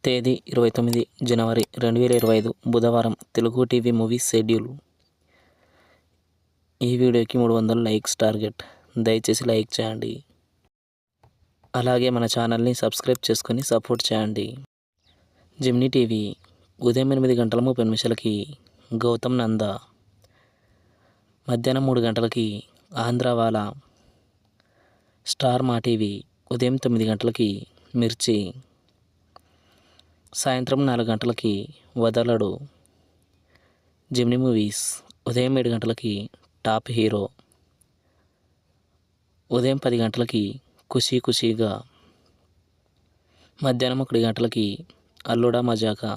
తేదీ 29 జనవరి 2025 బుధవారం. Telugu TV movies schedule. ఈ వీడియోకి 300 లైక్స్ టార్గెట్. దయచేసి లైక్ చేయండి. అలాగే మన ఛానల్ని సబ్స్క్రైబ్ చేసుకొని సపోర్ట్ చేయండి. జెమినీ టీవీ ఉదయం 8:30 గౌతమ్ నంద, మధ్యాహ్నం 3 గంటలకి ఆంధ్రవాలా. స్టార్ మా టీవీ ఉదయం 9 గంటలకి మిర్చి, సాయంత్రం 4 గంటలకి వదలడు. జెమినీ మూవీస్ ఉదయం 7 గంటలకి టాప్ హీరో, ఉదయం 10 గంటలకి ఖుషీ ఖుషీగా, మధ్యాహ్నం 1 గంటలకి అల్లుడా మజాకా,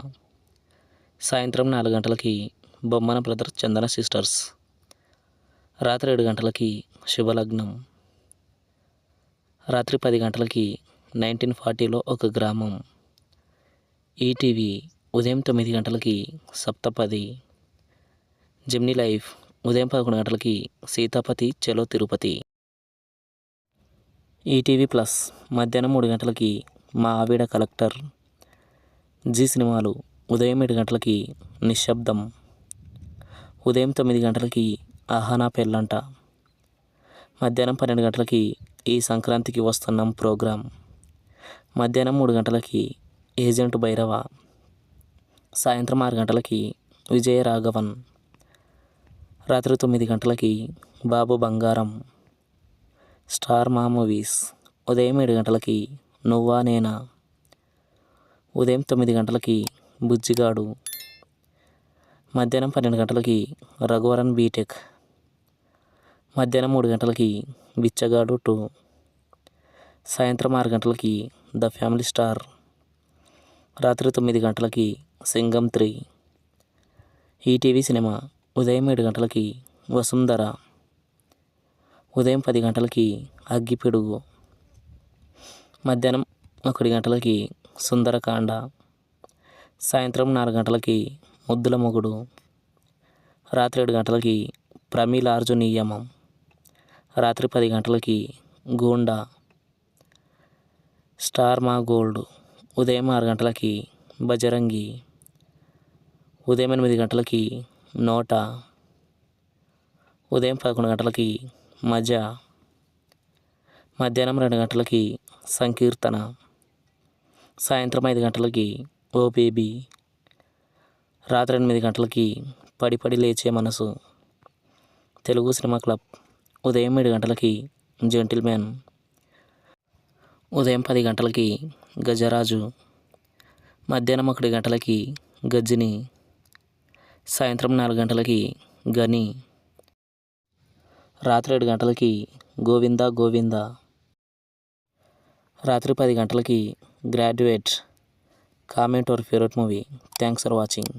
సాయంత్రం 4 గంటలకి బొమ్మన బ్రదర్స్ చందన సిస్టర్స్, రాత్రి 7 గంటలకి శుభలగ్నం, రాత్రి 10 గంటలకి 1940లో ఒక గ్రామం. ఈటీవీ ఉదయం 9 గంటలకి సప్తపది. జెమినీ లైఫ్ ఉదయం 11 గంటలకి సీతాపతి చలో తిరుపతి. ఈటీవీ ప్లస్ మధ్యాహ్నం 3 గంటలకి మా ఆవిడ కలెక్టర్. జీ సినిమాలు ఉదయం 7 గంటలకి నిశ్శబ్దం, ఉదయం 9 గంటలకి ఆహానా పెళ్ళంట, మధ్యాహ్నం 12 గంటలకి ఈ సంక్రాంతికి వస్తున్నాం ప్రోగ్రాం, మధ్యాహ్నం 3 గంటలకి ఏజెంట్ భైరవ, సాయంత్రం 6 గంటలకి విజయ రాఘవన్, రాత్రి 9 గంటలకి బాబు బంగారం. స్టార్ మా మూవీస్ ఉదయం 7 గంటలకి నువ్వా నేనా, ఉదయం 9 గంటలకి బుజ్జిగాడు, మధ్యాహ్నం 12 గంటలకి రఘువరన్ బీటెక్, మధ్యాహ్నం 3 గంటలకి బిచ్చగాడు 2, సాయంత్రం 6 గంటలకి ద ఫ్యామిలీ స్టార్, రాత్రి 9 గంటలకి సింగం 3. ఈటీవీ సినిమా ఉదయం 7 గంటలకి వసుంధర, ఉదయం 10 గంటలకి అగ్గిపిడుగు, మధ్యాహ్నం 1 గంటలకి సుందరకాండ, సాయంత్రం 4 గంటలకి ముద్దుల మొగుడు, రాత్రి 7 గంటలకి ప్రమిళార్జునీయమం, రాత్రి 10 గంటలకి గూండా. స్టార్ మా గోల్డ్ ఉదయం 6 గంటలకి బజరంగి, ఉదయం 8 గంటలకి నోటా, ఉదయం 11 గంటలకి మజా, మధ్యాహ్నం 2 గంటలకి సంకీర్తన, సాయంత్రం 5 గంటలకి ఓ బేబీ, రాత్రి 8 గంటలకి పడి పడి లేచే మనసు. తెలుగు సినిమా క్లబ్ ఉదయం 7 గంటలకి జెంటిల్మెన్, ఉదయం 10 గంటలకి గజరాజు, మధ్యాహ్నం 1 గంటలకి గజిని, సాయంత్రం 4 గంటలకి గని, రాత్రి 7 గంటలకి గోవిందా గోవిందా, రాత్రి 10 గంటలకి graduate. Comment your favourite movie. Thanks for watching.